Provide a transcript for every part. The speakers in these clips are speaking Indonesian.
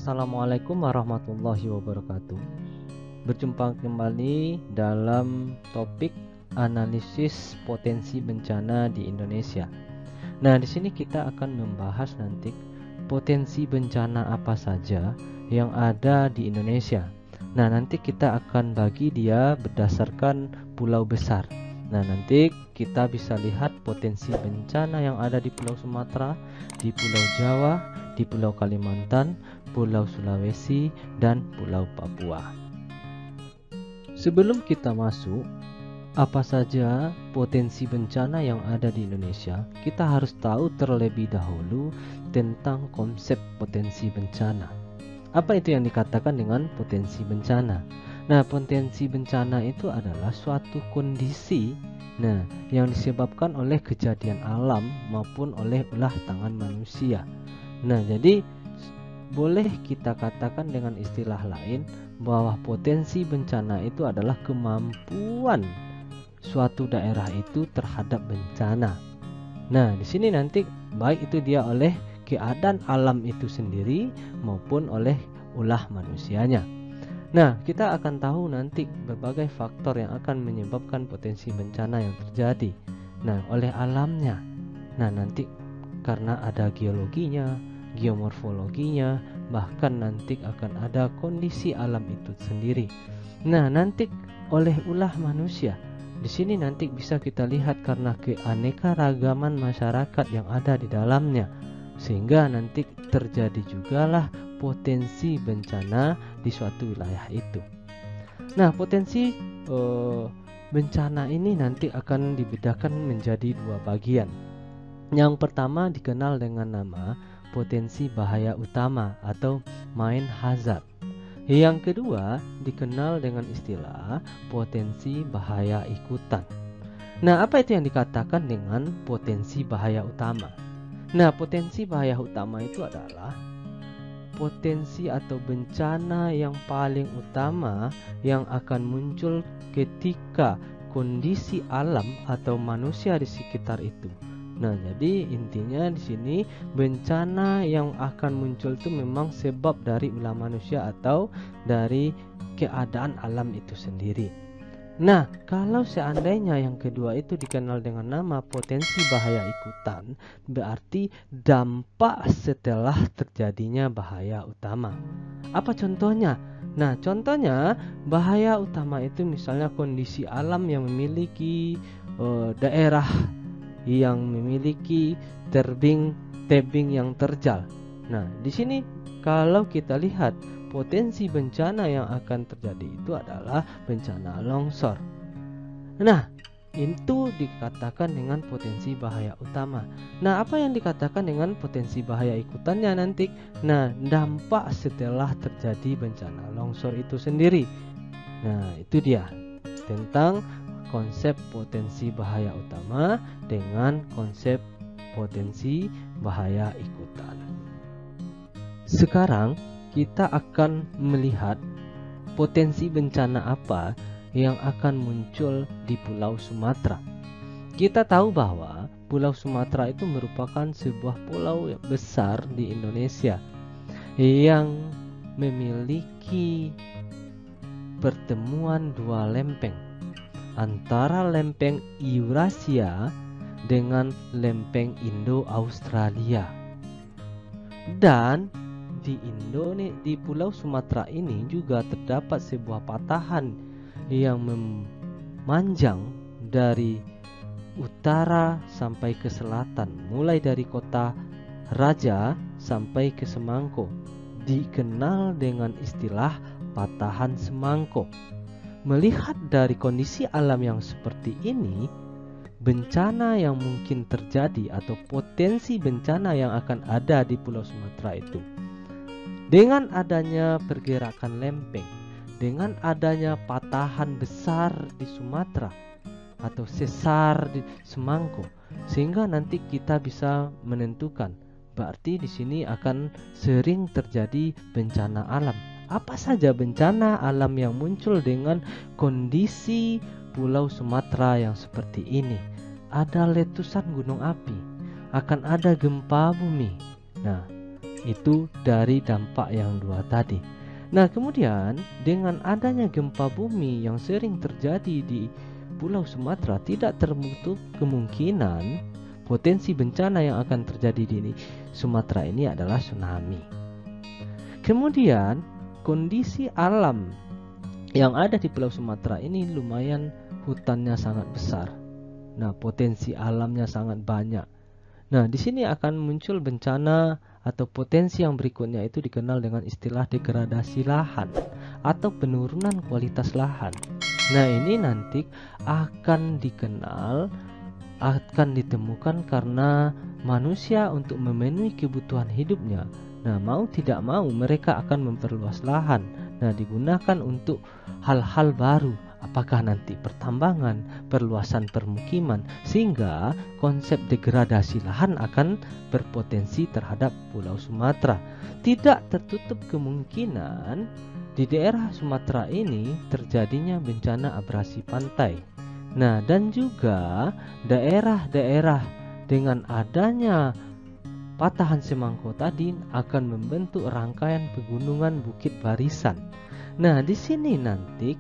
Assalamualaikum warahmatullahi wabarakatuh. Berjumpa kembali dalam topik analisis potensi bencana di Indonesia. Nah, di sini kita akan membahas nanti potensi bencana apa saja yang ada di Indonesia. Nah, nanti kita akan bagi dia berdasarkan pulau besar. Nah, nanti kita bisa lihat potensi bencana yang ada di Pulau Sumatera, di Pulau Jawa, di Pulau Kalimantan, Pulau Sulawesi, dan Pulau Papua. Sebelum kita masuk, apa saja potensi bencana yang ada di Indonesia, kita harus tahu terlebih dahulu tentang konsep potensi bencana. Apa itu yang dikatakan dengan potensi bencana? Nah, potensi bencana itu adalah suatu kondisi yang disebabkan oleh kejadian alam maupun oleh ulah tangan manusia. Nah, jadi boleh kita katakan dengan istilah lain bahwa potensi bencana itu adalah kemampuan suatu daerah itu terhadap bencana. Nah, di sini nanti baik itu dia oleh keadaan alam itu sendiri maupun oleh ulah manusianya. Nah, kita akan tahu nanti berbagai faktor yang akan menyebabkan potensi bencana yang terjadi. Nah, oleh alamnya. Nah, nanti karena ada geologinya, geomorfologinya, bahkan nanti akan ada kondisi alam itu sendiri. Nah, nanti oleh ulah manusia. Di sini nanti bisa kita lihat karena keanekaragaman masyarakat yang ada di dalamnya, sehingga nanti terjadi jugalah potensi bencana di suatu wilayah itu. Nah, potensi bencana ini nanti akan dibedakan menjadi dua bagian. Yang pertama dikenal dengan nama potensi bahaya utama atau main hazard. Yang kedua dikenal dengan istilah potensi bahaya ikutan. Nah, apa itu yang dikatakan dengan potensi bahaya utama? Nah, potensi bahaya utama itu adalah potensi atau bencana yang paling utama yang akan muncul ketika kondisi alam atau manusia di sekitar itu. Nah, jadi intinya di sini bencana yang akan muncul itu memang sebab dari ulah manusia atau dari keadaan alam itu sendiri. Nah, kalau seandainya yang kedua itu dikenal dengan nama potensi bahaya ikutan, berarti dampak setelah terjadinya bahaya utama. Apa contohnya? Nah, contohnya bahaya utama itu misalnya kondisi alam yang memiliki daerah yang memiliki tebing yang terjal. Nah, di sini kalau kita lihat potensi bencana yang akan terjadi itu adalah bencana longsor. Nah, itu dikatakan dengan potensi bahaya utama. Nah, apa yang dikatakan dengan potensi bahaya ikutannya nanti? Nah, dampak setelah terjadi bencana longsor itu sendiri. Nah, itu dia tentang konsep potensi bahaya utama dengan konsep potensi bahaya ikutan. Sekarang kita akan melihat potensi bencana apa yang akan muncul di Pulau Sumatera. Kita tahu bahwa Pulau Sumatera itu merupakan sebuah pulau yang besar di Indonesia yang memiliki pertemuan dua lempeng antara lempeng Eurasia dengan lempeng Indo-Australia. Dan di Pulau Sumatera ini juga terdapat sebuah patahan yang memanjang dari utara sampai ke selatan, mulai dari kota Raja sampai ke Semangko, dikenal dengan istilah patahan Semangko. Melihat dari kondisi alam yang seperti ini, bencana yang mungkin terjadi atau potensi bencana yang akan ada di Pulau Sumatera itu, dengan adanya pergerakan lempeng, dengan adanya patahan besar di Sumatera atau sesar di Semangko, sehingga nanti kita bisa menentukan berarti di sini akan sering terjadi bencana alam. Apa saja bencana alam yang muncul dengan kondisi Pulau Sumatera yang seperti ini? Ada letusan gunung api, akan ada gempa bumi. Nah, Itu dari dampak yang dua tadi. Nah, kemudian dengan adanya gempa bumi yang sering terjadi di Pulau Sumatera, tidak tertutup kemungkinan potensi bencana yang akan terjadi di Sumatera ini adalah tsunami. Kemudian kondisi alam yang ada di Pulau Sumatera ini lumayan, hutannya sangat besar. Nah, potensi alamnya sangat banyak. Nah, di sini akan muncul bencana atau potensi yang berikutnya, itu dikenal dengan istilah degradasi lahan atau penurunan kualitas lahan. Nah, ini nanti akan ditemukan karena manusia untuk memenuhi kebutuhan hidupnya. Nah, mau tidak mau mereka akan memperluas lahan. Nah, digunakan untuk hal-hal baru, apakah nanti pertambangan, perluasan permukiman, sehingga konsep degradasi lahan akan berpotensi terhadap Pulau Sumatera. Tidak tertutup kemungkinan di daerah Sumatera ini terjadinya bencana abrasi pantai. Nah, dan juga daerah-daerah dengan adanya patahan semangko tadi akan membentuk rangkaian pegunungan bukit barisan. Nah, di sini nanti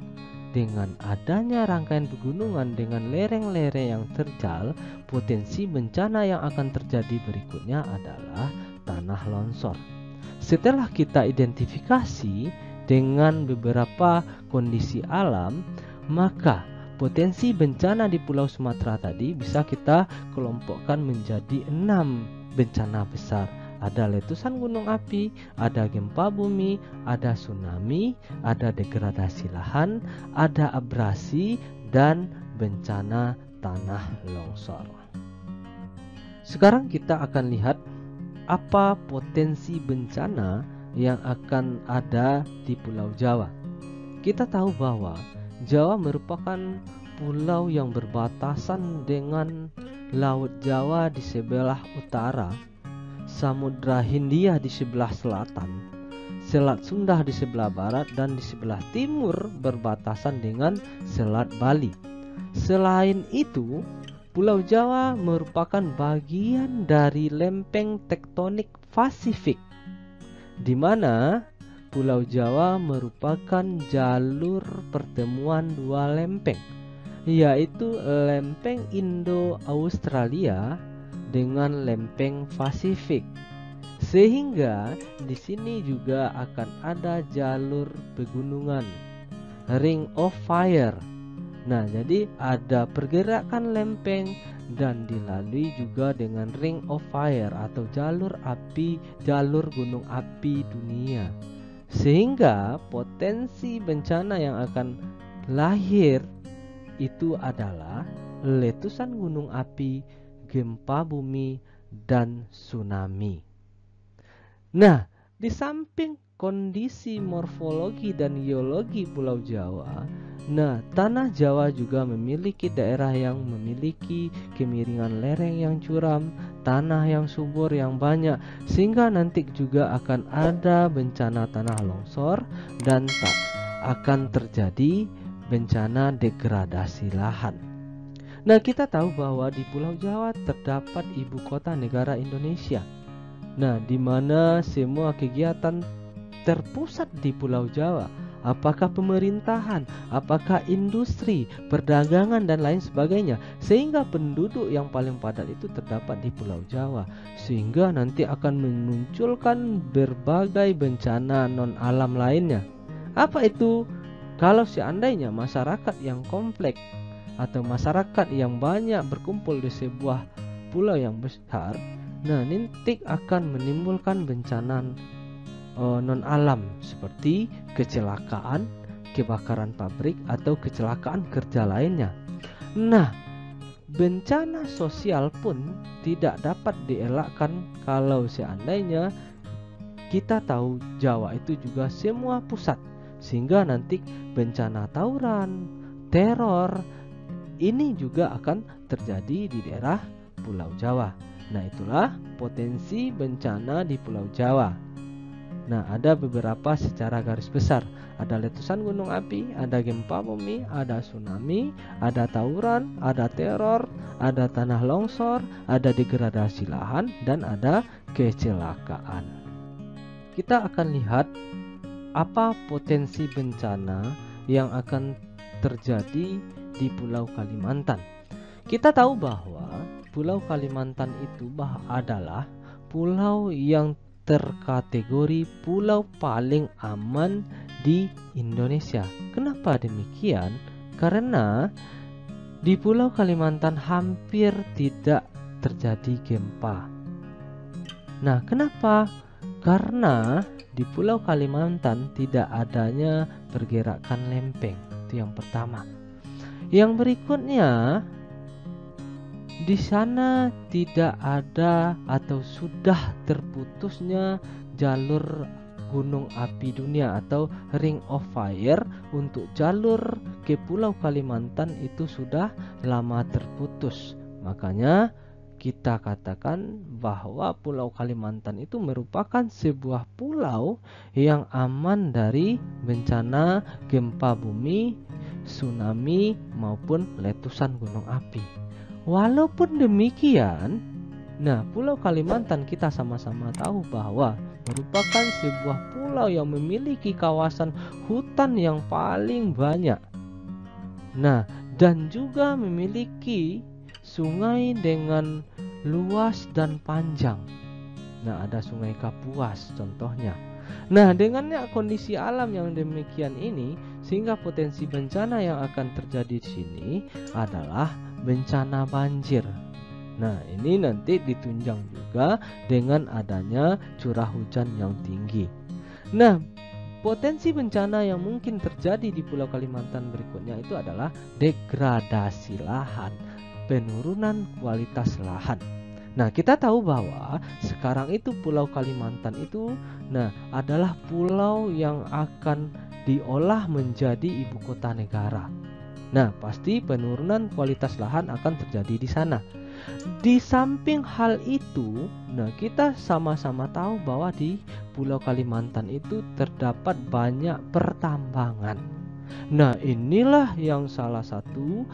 dengan adanya rangkaian pegunungan dengan lereng-lereng yang terjal, potensi bencana yang akan terjadi berikutnya adalah tanah longsor. Setelah kita identifikasi dengan beberapa kondisi alam, maka potensi bencana di Pulau Sumatera tadi bisa kita kelompokkan menjadi 6 bencana besar. Ada letusan gunung api, ada gempa bumi, ada tsunami, ada degradasi lahan, ada abrasi, dan bencana tanah longsor. Sekarang kita akan lihat apa potensi bencana yang akan ada di Pulau Jawa. Kita tahu bahwa Jawa merupakan pulau yang berbatasan dengan Laut Jawa di sebelah utara, Samudra Hindia di sebelah selatan, Selat Sunda di sebelah barat, dan di sebelah timur berbatasan dengan Selat Bali. Selain itu, Pulau Jawa merupakan bagian dari lempeng tektonik Pasifik, di mana Pulau Jawa merupakan jalur pertemuan dua lempeng, yaitu lempeng Indo-Australia dengan lempeng Pasifik. Sehingga di sini juga akan ada jalur pegunungan, Ring of Fire. Nah, jadi ada pergerakan lempeng dan dilalui juga dengan Ring of Fire atau jalur gunung api dunia. Sehingga potensi bencana yang akan lahir itu adalah letusan gunung api, gempa bumi, dan tsunami. Nah, di samping kondisi morfologi dan geologi Pulau Jawa, nah, tanah Jawa juga memiliki daerah yang memiliki kemiringan lereng yang curam, tanah yang subur yang banyak, sehingga nanti juga akan ada bencana tanah longsor dan tak akan terjadi bencana degradasi lahan. Nah, kita tahu bahwa di Pulau Jawa terdapat ibu kota negara Indonesia. Nah, di mana semua kegiatan terpusat di Pulau Jawa, apakah pemerintahan, apakah industri, perdagangan, dan lain sebagainya, sehingga penduduk yang paling padat itu terdapat di Pulau Jawa, sehingga nanti akan memunculkan berbagai bencana non alam lainnya. Apa itu? Kalau seandainya masyarakat yang kompleks atau masyarakat yang banyak berkumpul di sebuah pulau yang besar, nah, nanti akan menimbulkan bencana non alam seperti kecelakaan, kebakaran pabrik, atau kecelakaan kerja lainnya. Nah, bencana sosial pun tidak dapat dielakkan kalau seandainya kita tahu Jawa itu juga semua pusat, sehingga nanti bencana tawuran, teror ini juga akan terjadi di daerah Pulau Jawa. Nah, itulah potensi bencana di Pulau Jawa. Nah, ada beberapa secara garis besar. Ada letusan gunung api, ada gempa bumi, ada tsunami, ada tawuran, ada teror, ada tanah longsor, ada degradasi lahan, dan ada kecelakaan. kita akan lihat apa potensi bencana yang akan terjadi di Pulau Kalimantan. Kita tahu bahwa Pulau Kalimantan itu adalah pulau yang terkategori pulau paling aman di Indonesia. Kenapa demikian? Karena di Pulau Kalimantan hampir tidak terjadi gempa. Nah, kenapa? Karena di Pulau Kalimantan tidak adanya pergerakan lempeng. Itu yang pertama. Yang berikutnya, di sana tidak ada atau sudah terputusnya jalur gunung api dunia atau Ring of Fire. Untuk jalur ke Pulau Kalimantan itu sudah lama terputus. Makanya kita katakan bahwa Pulau Kalimantan itu merupakan sebuah pulau yang aman dari bencana gempa bumi, tsunami maupun letusan gunung api. Walaupun demikian, Pulau Kalimantan kita sama-sama tahu bahwa merupakan sebuah pulau yang memiliki kawasan hutan yang paling banyak. Dan juga memiliki sungai dengan luas dan panjang. Ada Sungai Kapuas contohnya. Dengannya kondisi alam yang demikian ini, sehingga potensi bencana yang akan terjadi di sini adalah bencana banjir. Ini nanti ditunjang juga dengan adanya curah hujan yang tinggi. Potensi bencana yang mungkin terjadi di Pulau Kalimantan berikutnya itu adalah degradasi lahan, penurunan kualitas lahan. Kita tahu bahwa sekarang itu Pulau Kalimantan itu adalah pulau yang akan diolah menjadi ibu kota negara. Pasti penurunan kualitas lahan akan terjadi di sana. Di samping hal itu, kita sama-sama tahu bahwa di Pulau Kalimantan itu terdapat banyak pertambangan. Inilah yang salah satu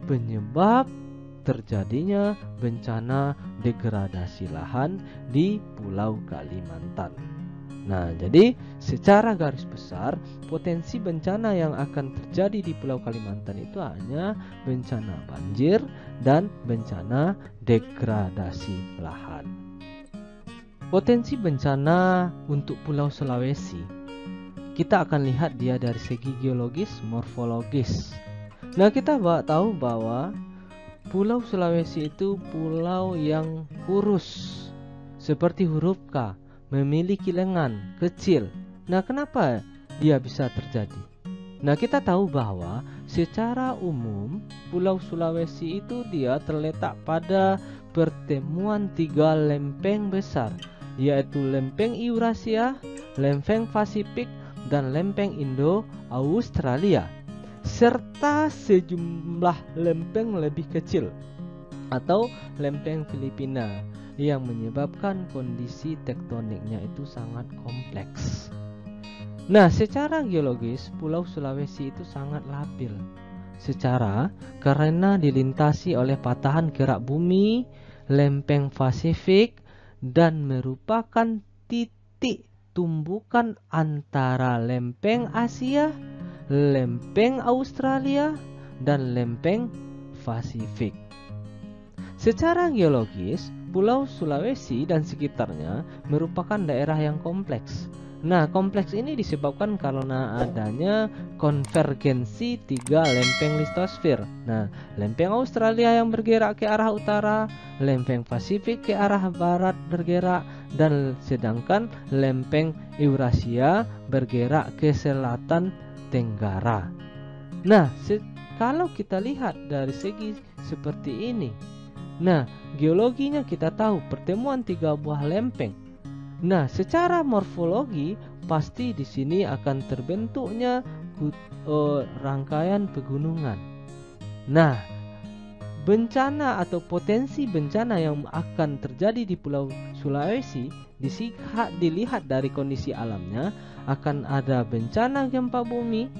penyebab terjadinya bencana degradasi lahan di Pulau Kalimantan. Jadi secara garis besar potensi bencana yang akan terjadi di Pulau Kalimantan itu hanya bencana banjir dan bencana degradasi lahan. Potensi bencana untuk Pulau Sulawesi, kita akan lihat dia dari segi geologis, morfologis. Kita tahu bahwa Pulau Sulawesi itu pulau yang kurus seperti huruf K, memiliki lengan kecil. Kenapa dia bisa terjadi? Kita tahu bahwa secara umum Pulau Sulawesi itu dia terletak pada pertemuan 3 lempeng besar, yaitu lempeng Eurasia, lempeng Pasifik, dan lempeng Indo-Australia, serta sejumlah lempeng lebih kecil atau lempeng Filipina, yang menyebabkan kondisi tektoniknya itu sangat kompleks. Secara geologis Pulau Sulawesi itu sangat labil karena dilintasi oleh patahan gerak bumi, lempeng Pasifik, dan merupakan titik tumbukan antara lempeng Asia, lempeng Australia, dan lempeng Pasifik. Secara geologis, Pulau Sulawesi dan sekitarnya merupakan daerah yang kompleks. Kompleks ini disebabkan karena adanya konvergensi 3 lempeng litosfer. Lempeng Australia yang bergerak ke arah utara, lempeng Pasifik ke arah barat bergerak, dan sedangkan lempeng Eurasia bergerak ke selatan tenggara. Kalau kita lihat dari segi seperti ini, geologinya kita tahu pertemuan 3 buah lempeng. Secara morfologi pasti di sini akan terbentuknya rangkaian pegunungan. Bencana atau potensi bencana yang akan terjadi di Pulau Sulawesi dilihat dari kondisi alamnya, akan ada bencana gempa bumi,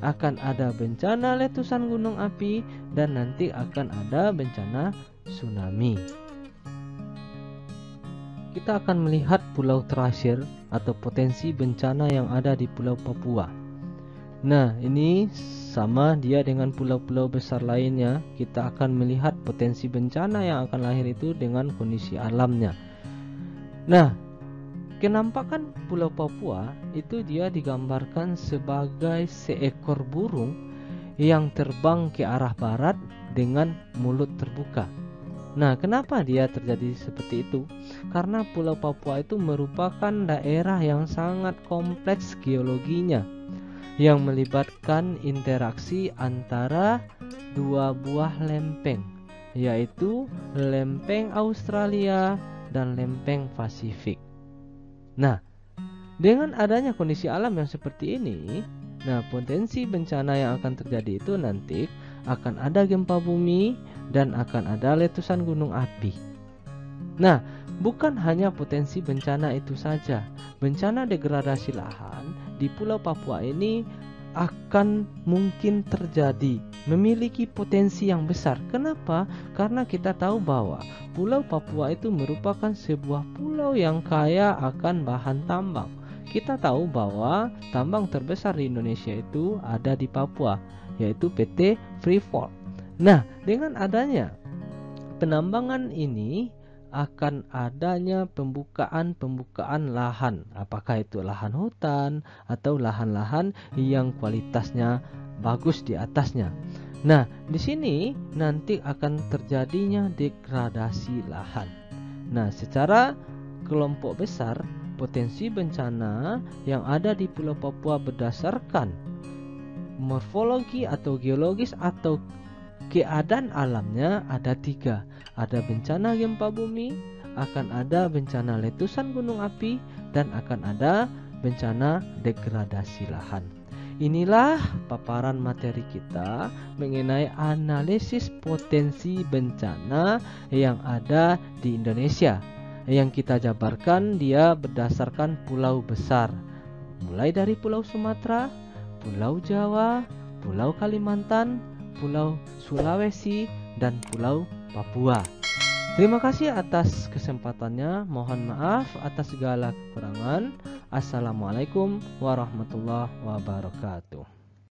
akan ada bencana letusan gunung api, dan nanti akan ada bencana tsunami. kita akan melihat pulau terasir atau potensi bencana yang ada di Pulau Papua. Nah, ini sama dia dengan pulau-pulau besar lainnya. Kita akan melihat potensi bencana yang akan lahir itu dengan kondisi alamnya. Nah, kenampakan Pulau Papua itu dia digambarkan sebagai seekor burung yang terbang ke arah barat dengan mulut terbuka. Nah, kenapa dia terjadi seperti itu? Karena Pulau Papua itu merupakan daerah yang sangat kompleks geologinya, yang melibatkan interaksi antara dua buah lempeng, yaitu lempeng Australia dan lempeng Pasifik. Nah, dengan adanya kondisi alam yang seperti ini, potensi bencana yang akan terjadi itu nanti akan ada gempa bumi dan akan ada letusan gunung api. Nah, bukan hanya potensi bencana itu saja. Bencana degradasi lahan di Pulau Papua ini akan mungkin terjadi, memiliki potensi yang besar. Kenapa? Karena kita tahu bahwa Pulau Papua itu merupakan sebuah pulau yang kaya akan bahan tambang. Kita tahu bahwa tambang terbesar di Indonesia itu ada di Papua, yaitu PT Freeport. Nah, dengan adanya penambangan ini akan adanya pembukaan lahan, apakah itu lahan hutan atau lahan-lahan yang kualitasnya bagus di atasnya. Nah, di sini nanti akan terjadinya degradasi lahan. Nah, secara kelompok besar, potensi bencana yang ada di Pulau Papua berdasarkan morfologi atau geologis atau keadaan alamnya ada 3. Ada bencana gempa bumi, akan ada bencana letusan gunung api, dan akan ada bencana degradasi lahan. Inilah paparan materi kita mengenai analisis potensi bencana yang ada di Indonesia. Yang kita jabarkan dia berdasarkan pulau besar, mulai dari Pulau Sumatera, Pulau Jawa, Pulau Kalimantan, Pulau Sulawesi, dan Pulau Papua. Terima kasih atas kesempatannya. Mohon maaf atas segala kekurangan. Assalamualaikum warahmatullahi wabarakatuh.